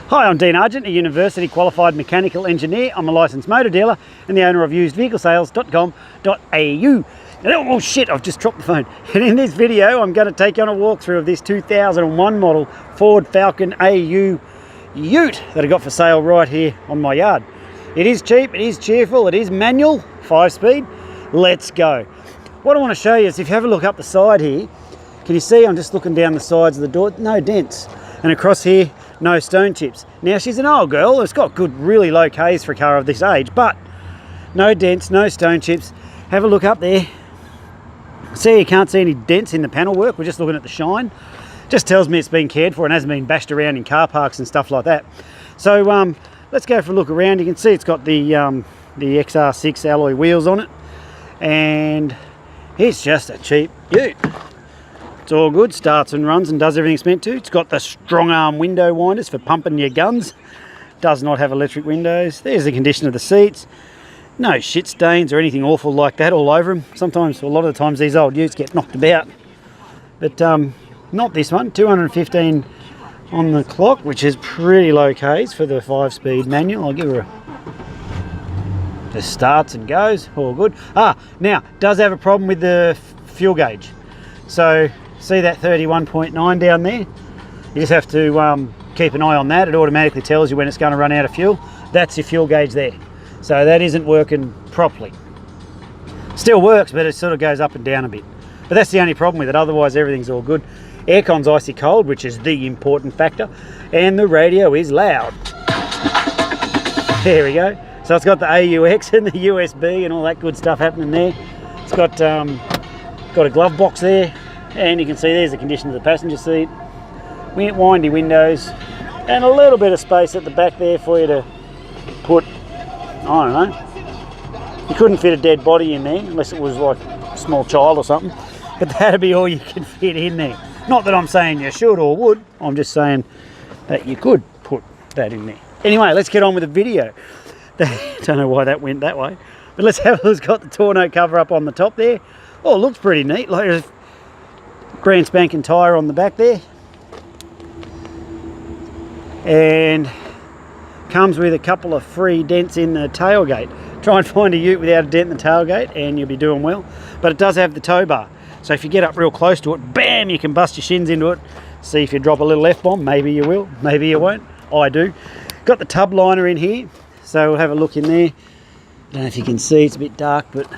Hi, I'm Dean Argent, a university qualified mechanical engineer. I'm a licensed motor dealer and the owner of usedvehiclesales.com.au. Oh shit, I've just dropped the phone. And in this video, I'm going to take you on a walkthrough of this 2001 model Ford Falcon Ute that I got for sale right here on my yard. It is cheap, it is cheerful, it is manual, 5-speed. Let's go. What I want to show you is if you have a look up the side here, can you see I'm just looking down the sides of the door, no dents. And across here, no stone chips. Now she's an old girl, it's got good, really low Ks for a car of this age, but no dents, no stone chips. Have a look up there. See, you can't see any dents in the panel work, we're just looking at the shine. Just tells me it's been cared for and hasn't been bashed around in car parks and stuff like that. So let's go for a look around. You can see it's got the XR6 alloy wheels on it, and it's just a cheap ute. It's all good, starts and runs and does everything it's meant to. It's got the strong arm window winders for pumping your guns. Does not have electric windows. There's the condition of the seats. No shit stains or anything awful like that all over them. Sometimes, a lot of the times, these old utes get knocked about. But not this one. 215 on the clock, which is pretty low Ks for the 5-speed manual. I'll give her a... just starts and goes, all good. Now, does have a problem with the fuel gauge. So, see that 31.9 down there? You just have to keep an eye on that. It automatically tells you when it's going to run out of fuel. That's your fuel gauge there. So that isn't working properly. Still works, but it sort of goes up and down a bit. But that's the only problem with it. Otherwise, everything's all good. Aircon's icy cold, which is the important factor. And the radio is loud. There we go. So it's got the AUX and the USB and all that good stuff happening there. It's got a glove box there, and you can see there's the condition of the passenger seat. Windy windows, and a little bit of space at the back there for you to put, I don't know. You couldn't fit a dead body in there unless it was like a small child or something, but that'd be all you could fit in there. Not that I'm saying you should or would, I'm just saying that you could put that in there. Anyway, let's get on with the video. Don't know why that went that way, but let's have a look. It's got the tonneau cover up on the top there. Oh, it looks pretty neat. Like a brand spanking tyre on the back there. And comes with a couple of free dents in the tailgate. Try and find a ute without a dent in the tailgate and you'll be doing well. But it does have the tow bar. So if you get up real close to it, bam, you can bust your shins into it. See if you drop a little F-bomb. Maybe you will, maybe you won't. I do. Got the tub liner in here. So we'll have a look in there. Don't know if you can see, it's a bit dark, but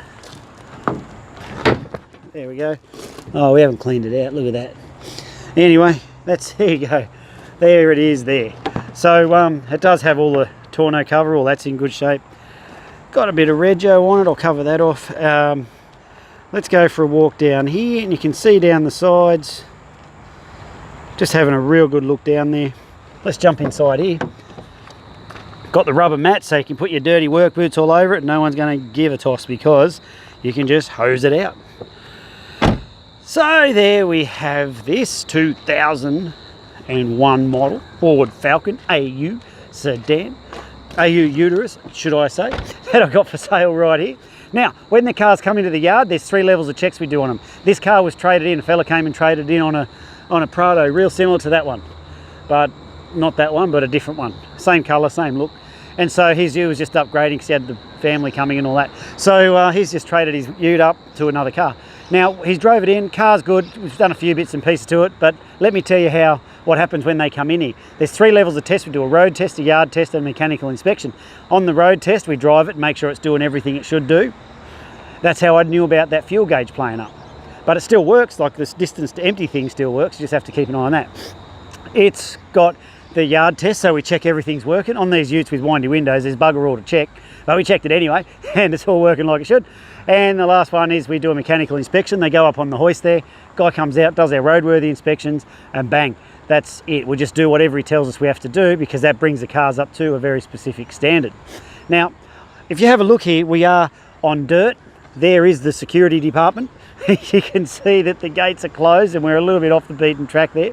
there we go. Oh, we haven't cleaned it out. Look at that. Anyway, there you go. There it is there. So it does have all the tonneau cover. All that's in good shape. Got a bit of rego on it. I'll cover that off. Let's go for a walk down here, and you can see down the sides. Just having a real good look down there. Let's jump inside here. Got the rubber mat so you can put your dirty work boots all over it. No one's going to give a toss because you can just hose it out. So there we have this 2001 model Ford Falcon AU sedan, AU uterus, should I say, that I got for sale right here. Now, when the cars come into the yard, there's 3 levels of checks we do on them. This car was traded in, a fella came and traded in on a Prado, real similar to that one, but not that one, but a different one. Same colour, same look. And so his ute was just upgrading because he had the family coming and all that. So he's just traded his ute up to another car. Now, he's drove it in, car's good, we've done a few bits and pieces to it, but let me tell you what happens when they come in here. There's 3 levels of test. We do a road test, a yard test, and a mechanical inspection. On the road test, we drive it, make sure it's doing everything it should do. That's how I knew about that fuel gauge playing up. But it still works, like this distance to empty thing still works, you just have to keep an eye on that. It's got the yard test, so we check everything's working. On these utes with windy windows, there's bugger all to check, but we checked it anyway, and it's all working like it should. And the last one is we do a mechanical inspection. They go up on the hoist there, guy comes out, does our roadworthy inspections, and bang, that's it. We just do whatever he tells us we have to do because that brings the cars up to a very specific standard. Now, if you have a look here, we are on dirt. There is the security department. You can see that the gates are closed and we're a little bit off the beaten track there.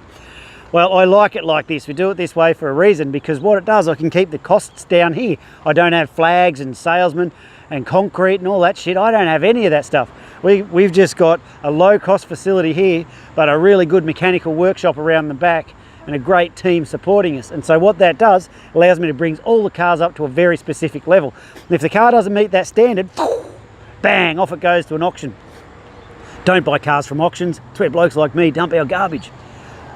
Well, I like it like this. We do it this way for a reason, because what it does, I can keep the costs down here. I don't have flags and salesmen and concrete and all that shit. I don't have any of that stuff. We've just got a low cost facility here, but a really good mechanical workshop around the back and a great team supporting us. And so what that does, allows me to bring all the cars up to a very specific level. And if the car doesn't meet that standard, bang, off it goes to an auction. Don't buy cars from auctions. It's where blokes like me dump our garbage.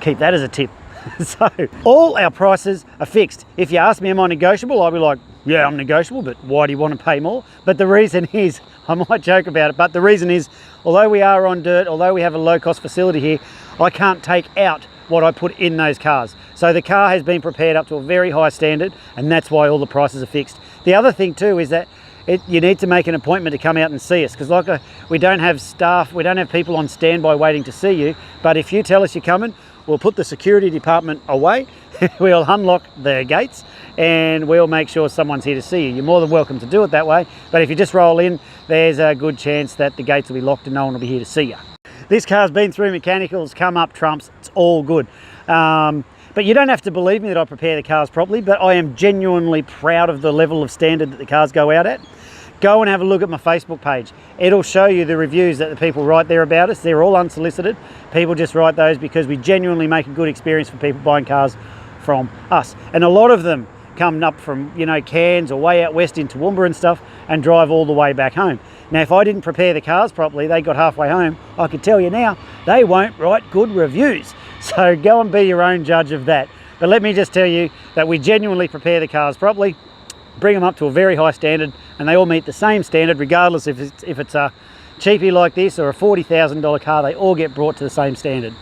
Keep that as a tip. So all our prices are fixed. If you ask me, am I negotiable? I'll be like, yeah, I'm negotiable, but why do you want to pay more? But the reason is, I might joke about it, but the reason is, although we are on dirt, although we have a low-cost facility here, I can't take out what I put in those cars. So the car has been prepared up to a very high standard, and that's why all the prices are fixed. The other thing too is that you need to make an appointment to come out and see us, because we don't have staff, we don't have people on standby waiting to see you. But if you tell us you're coming, we'll put the security department away, we'll unlock the gates, and we'll make sure someone's here to see you. You're more than welcome to do it that way, but if you just roll in, there's a good chance that the gates will be locked and no one will be here to see you. This car's been through mechanicals, come up trumps, it's all good. But you don't have to believe me that I prepare the cars properly, but I am genuinely proud of the level of standard that the cars go out at. Go and have a look at my Facebook page. It'll show you the reviews that the people write there about us. They're all unsolicited. People just write those because we genuinely make a good experience for people buying cars from us. And a lot of them come up from, you know, Cairns or way out west into Toowoomba and stuff and drive all the way back home. Now, if I didn't prepare the cars properly, they got halfway home, I could tell you now, they won't write good reviews. So go and be your own judge of that. But let me just tell you that we genuinely prepare the cars properly, bring them up to a very high standard, and they all meet the same standard regardless if it's a cheapie like this or a $40,000 car. They all get brought to the same standard.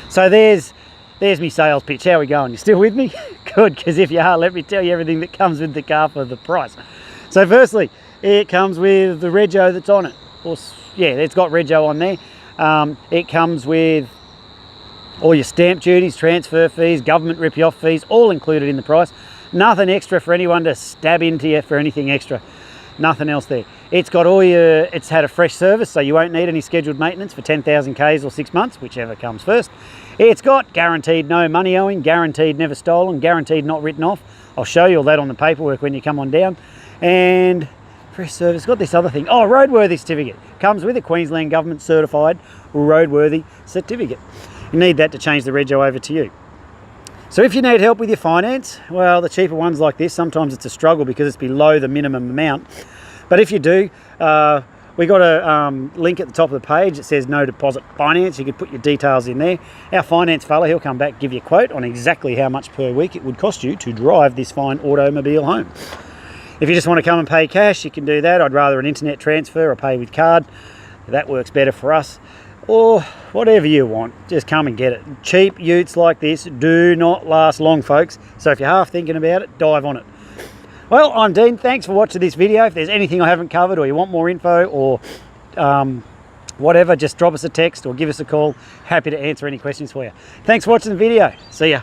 So there's me sales pitch. How are we going? You still with me? Good, because if you are, let me tell you everything that comes with the car for the price. So firstly, it comes with the rego that's on it. Yeah, it's got rego on there. It comes with all your stamp duties, transfer fees, government rip-you-off fees, all included in the price. Nothing extra for anyone to stab into you for anything extra. Nothing else there. It's got it's had a fresh service, so you won't need any scheduled maintenance for 10,000 Ks or 6 months, whichever comes first. It's got guaranteed no money owing, guaranteed never stolen, guaranteed not written off. I'll show you all that on the paperwork when you come on down. And fresh service, got this other thing. Oh, Roadworthy Certificate. Comes with a Queensland Government certified Roadworthy Certificate. You need that to change the rego over to you. So if you need help with your finance, well, the cheaper ones like this, sometimes it's a struggle because it's below the minimum amount. But if you do, we got a link at the top of the page that says no deposit finance. You can put your details in there. Our finance fella, he'll come back, give you a quote on exactly how much per week it would cost you to drive this fine automobile home. If you just want to come and pay cash, you can do that. I'd rather an internet transfer or pay with card. That works better for us. Or whatever you want, just come and get it. Cheap utes like this do not last long, folks. So if you're half thinking about it, dive on it. Well, I'm Dean. Thanks for watching this video. If there's anything I haven't covered or you want more info or whatever, just drop us a text or give us a call. Happy to answer any questions for you. Thanks for watching the video. See ya.